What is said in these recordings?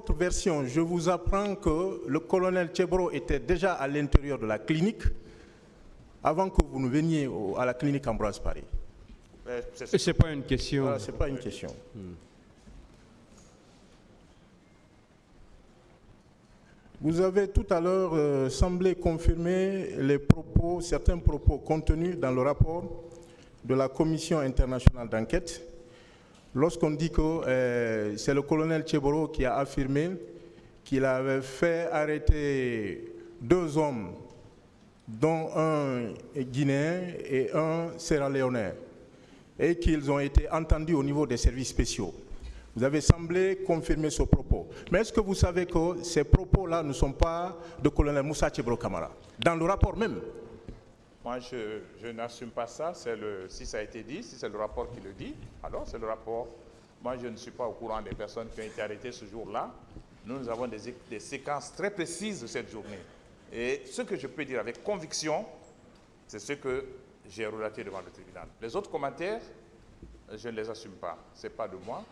votre version, je vous apprends que le colonel Tchebro était déjà à l'intérieur de la clinique avant que vous ne veniez à la clinique Ambroise Paré. Ce n'est pas une question. Voilà, ce n'est pas une question. Vous avez tout à l'heure semblé confirmer les propos, certains propos contenus dans le rapport de la Commission internationale d'enquête, lorsqu'on dit que c'est le colonel Tchebro qui a affirmé qu'il avait fait arrêter 2 hommes, dont un Guinéen et un Sierra-Léonais, et qu'ils ont été entendus au niveau des services spéciaux. Vous avez semblé confirmer ce propos. Mais est-ce que vous savez que ces propos-là ne sont pas de colonel Moussa Tchebro Camara, dans le rapport même? Moi, je n'assume pas ça. Si ça a été dit, si c'est le rapport qui le dit, alors c'est le rapport. Moi, je ne suis pas au courant des personnes qui ont été arrêtées ce jour-là. Nous avons des séquences très précises de cette journée. Et ce que je peux dire avec conviction, c'est ce que j'ai relaté devant le tribunal. Les autres commentaires, je ne les assume pas. Ce n'est pas de moi,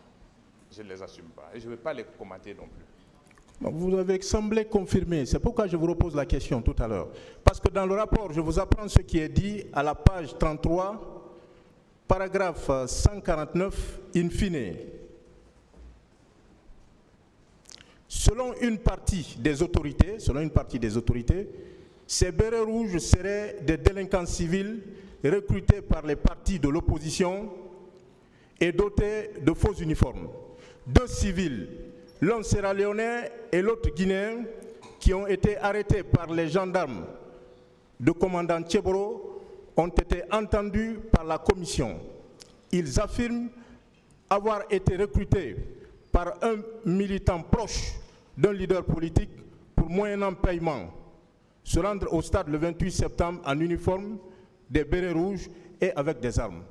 je ne les assume pas. Et je ne vais pas les commenter non plus. Vous avez semblé confirmer, c'est pourquoi je vous repose la question tout à l'heure. Parce que dans le rapport, je vous apprends ce qui est dit à la page 33, paragraphe 149, in fine. Selon une partie des autorités, ces bérets rouges seraient des délinquants civils recrutés par les partis de l'opposition et dotés de faux uniformes. 2 civils, l'un sierra-léonais et l'autre guinéen, qui ont été arrêtés par les gendarmes de commandant Tchebro, ont été entendus par la commission. Ils affirment avoir été recrutés par un militant proche d'un leader politique pour moyennant paiement, se rendre au stade le 28 septembre en uniforme, des bérets rouges et avec des armes.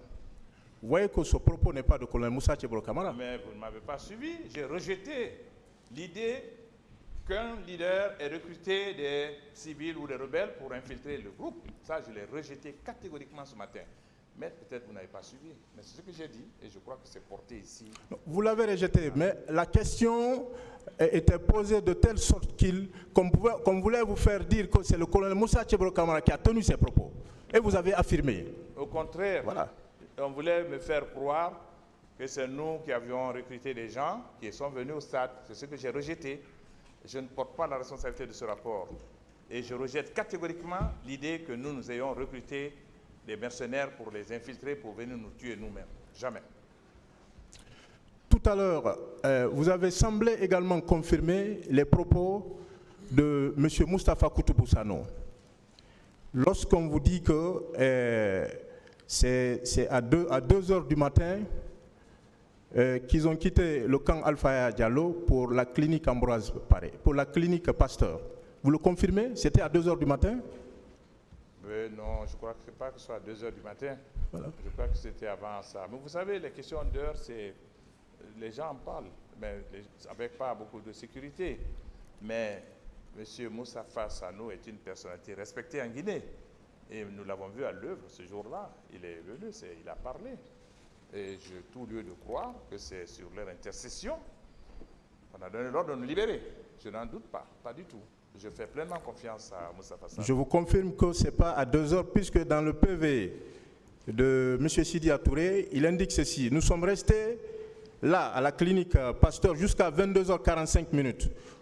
Vous voyez que ce propos n'est pas de colonel Moussa Tchebro Camara. Mais vous ne m'avez pas suivi. J'ai rejeté l'idée qu'un leader ait recruté des civils ou des rebelles pour infiltrer le groupe. Ça, je l'ai rejeté catégoriquement ce matin. Mais peut-être vous n'avez pas suivi. Mais c'est ce que j'ai dit et je crois que c'est porté ici. Vous l'avez rejeté, mais la question était posée de telle sorte qu'on voulait vous faire dire que c'est le colonel Moussa Tchebro Camara qui a tenu ces propos. Et vous avez affirmé. Au contraire, voilà. On voulait me faire croire que c'est nous qui avions recruté des gens qui sont venus au stade. C'est ce que j'ai rejeté. Je ne porte pas la responsabilité de ce rapport. Et je rejette catégoriquement l'idée que nous ayons recruté des mercenaires pour les infiltrer, pour venir nous tuer nous-mêmes. Jamais. Tout à l'heure, vous avez semblé également confirmer les propos de M. Moustapha Koutoubou Sano. Lorsqu'on vous dit que c'est à 2 heures du matin qu'ils ont quitté le camp Alpha Diallo pour la clinique Ambroise Paré, pour la clinique Pasteur. Vous le confirmez? C'était à 2 heures du matin? Non, je crois que ce n'est pas que ce soit à 2 heures du matin. Voilà. Je crois que c'était avant ça. Mais vous savez, les questions d'heure, c'est... Les gens en parlent, mais avec pas beaucoup de sécurité. Mais M. Moustapha Sano est une personnalité respectée en Guinée. Et nous l'avons vu à l'œuvre ce jour-là. Il est venu, il a parlé. Et j'ai tout lieu de croire que c'est sur leur intercession qu'on a donné l'ordre de nous libérer. Je n'en doute pas, pas du tout. Je fais pleinement confiance à Moustapha Sano. Je vous confirme que ce n'est pas à 2 heures, puisque dans le PV de M. Sidi Touré, il indique ceci. Nous sommes restés là, à la clinique Pasteur, jusqu'à 22h45.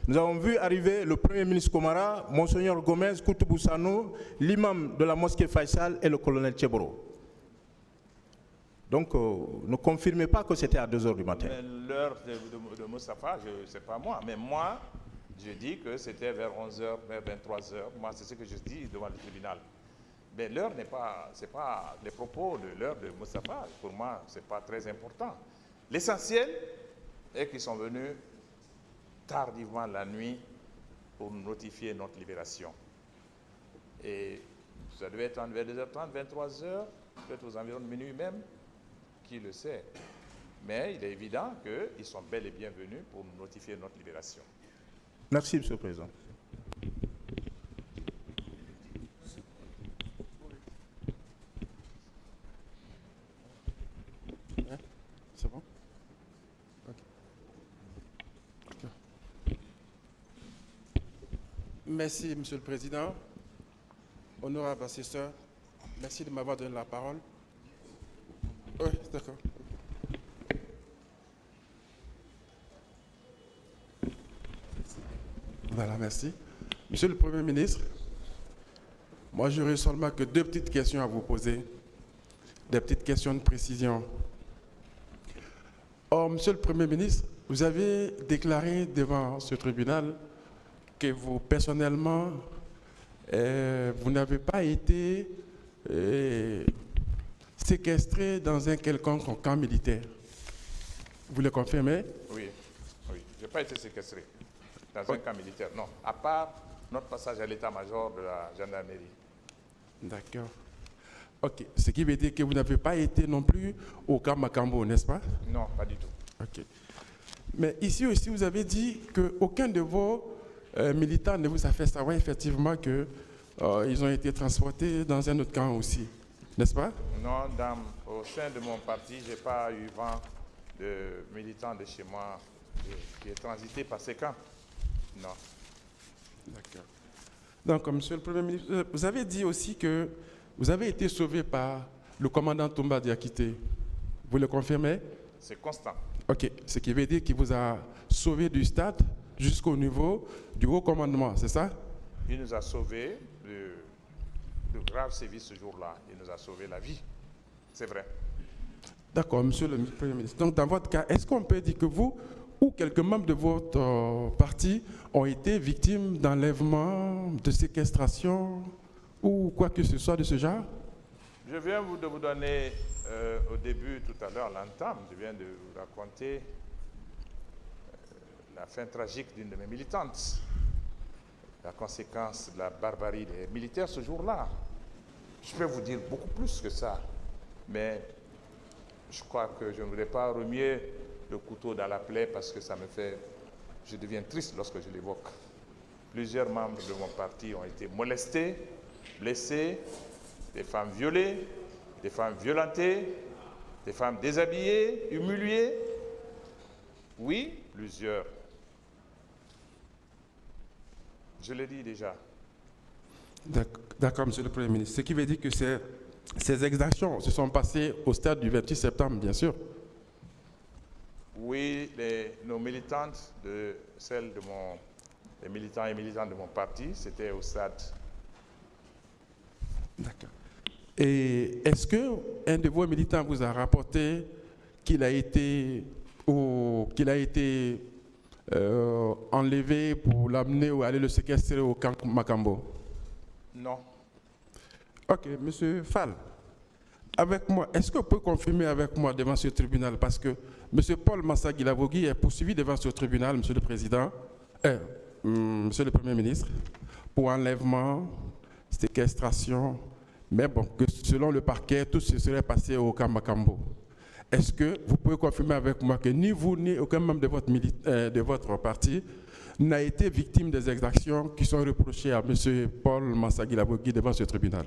Nous avons vu arriver le Premier ministre Komara, Monseigneur Gomez, Koutoubou Sano, l'imam de la mosquée Faisal et le colonel Tchebro. Donc, ne confirmez pas que c'était à 2 heures du matin. L'heure de Moustapha, ce n'est pas moi. Mais moi, je dis que c'était vers 11h, vers 23h. Moi, c'est ce que je dis devant le tribunal. Mais l'heure n'est pas... C'est pas les propos de l'heure de Moustapha. Pour moi, ce n'est pas très important. L'essentiel est qu'ils sont venus tardivement la nuit pour nous notifier notre libération. Et ça devait être vers 2h30, 23h, peut-être aux environs de minuit même, qui le sait. Mais il est évident qu'ils sont bel et bien venus pour nous notifier notre libération. Merci, M. le Président. C'est bon? Ok. Merci, Monsieur le Président. Honorable assesseur, merci de m'avoir donné la parole. Oui, d'accord. Voilà, merci. Monsieur le Premier ministre, moi j'aurais seulement que 2 petites questions à vous poser, des petites questions de précision. Or, Monsieur le Premier ministre, vous avez déclaré devant ce tribunal que vous, personnellement, vous n'avez pas été séquestré dans un quelconque camp militaire. Vous le confirmez? Oui, oui. Je n'ai pas été séquestré dans un camp militaire, non. À part notre passage à l'état-major de la gendarmerie. D'accord. Ok. Ce qui veut dire que vous n'avez pas été non plus au camp Makambo, n'est-ce pas? Non, pas du tout. Ok. Mais ici aussi, vous avez dit qu'aucun de vos militants ne vous a fait savoir effectivement qu'ils ont été transportés dans un autre camp aussi, n'est-ce pas? Non, au sein de mon parti, je n'ai pas eu vent de militants de chez moi qui est transité par ces camps. Non. D'accord. Donc, Monsieur le Premier ministre, vous avez dit aussi que vous avez été sauvé par le commandant Toumba Diakité. Vous le confirmez? C'est constant. Ok. Ce qui veut dire qu'il vous a sauvé du stade jusqu'au niveau du haut commandement, c'est ça? Il nous a sauvés de graves sévices ce jour-là. Il nous a sauvé la vie. C'est vrai. D'accord, Monsieur le Premier ministre. Donc, dans votre cas, est-ce qu'on peut dire que vous ou quelques membres de votre parti ont été victimes d'enlèvement, de séquestration ou quoi que ce soit de ce genre? Je viens de vous donner au début, tout à l'heure, l'entame, je viens de vous raconter la fin tragique d'une de mes militantes, la conséquence de la barbarie des militaires ce jour-là. Je peux vous dire beaucoup plus que ça, mais je crois que je ne voudrais pas remuer le couteau dans la plaie parce que ça me fait... Je deviens triste lorsque je l'évoque. Plusieurs membres de mon parti ont été molestés, blessés, des femmes violées, des femmes violentées, des femmes déshabillées, humiliées. Oui, plusieurs. Je l'ai dit déjà. D'accord, Monsieur le Premier ministre. Ce qui veut dire que ces exactions se sont passées au stade du 28 septembre, bien sûr. Oui, nos militantes, les militants et militantes de mon parti, c'était au stade. D'accord. Et est-ce qu'un de vos militants vous a rapporté qu'il a été enlevé pour l'amener ou aller le séquestrer au camp Makambo? Non. Ok, Monsieur Fall, avec moi, est-ce que vous pouvez confirmer avec moi devant ce tribunal, parce que Monsieur Paul Massagui Lavogui est poursuivi devant ce tribunal, Monsieur le Président, Monsieur le Premier ministre, pour enlèvement, séquestration, mais bon, que selon le parquet, tout se serait passé au camp Makambo. Est-ce que vous pouvez confirmer avec moi que ni vous, ni aucun membre de votre parti n'a été victime des exactions qui sont reprochées à M. Paul Massagui Lavogui devant ce tribunal?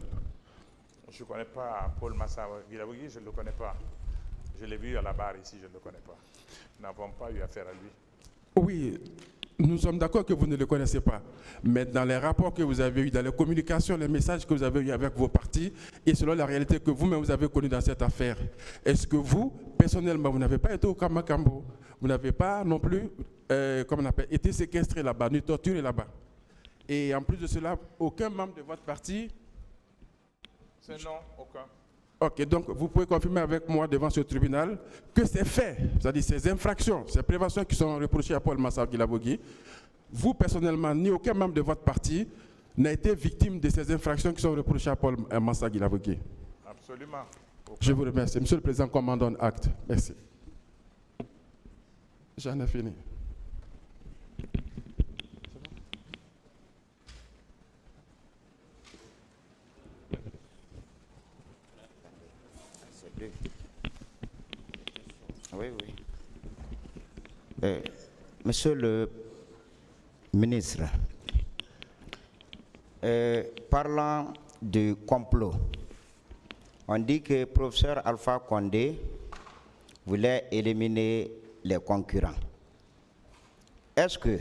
Je ne connais pas Paul Massagui Lavogui, je ne le connais pas. Je l'ai vu à la barre ici, je ne le connais pas. Nous n'avons pas eu affaire à lui. Oui, nous sommes d'accord que vous ne le connaissez pas. Mais dans les rapports que vous avez eus, dans les communications, les messages que vous avez eus avec vos partis, et selon la réalité que vous-même vous avez connue dans cette affaire, est-ce que vous, personnellement, vous n'avez pas été au camp Makambo? Vous n'avez pas non plus, été séquestré là-bas, ni torturé là-bas? Et en plus de cela, aucun membre de votre parti? C'est non, aucun. Ok, donc vous pouvez confirmer avec moi devant ce tribunal que ces faits, c'est-à-dire ces infractions, ces préventions qui sont reprochées à Paul Massagui Lavogui, vous personnellement, ni aucun membre de votre parti n'a été victime de ces infractions qui sont reprochées à Paul Massagui Lavogui? Absolument. Aucun. Je vous remercie. Monsieur le Président, comme on donne acte. Merci. J'en ai fini. Oui, oui. Monsieur le ministre, parlant du complot, on dit que le professeur Alpha Condé voulait éliminer les concurrents. Est-ce que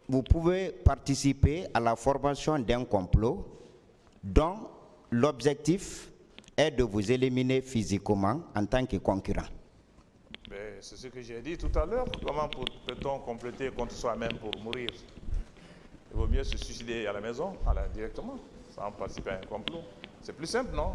vous pouvez participer à la formation d'un complot dont l'objectif est de vous éliminer physiquement en tant que concurrent. C'est ce que j'ai dit tout à l'heure. Comment peut-on compléter contre soi-même pour mourir? Il vaut mieux se suicider à la maison, directement, sans participer à un complot. C'est plus simple, non?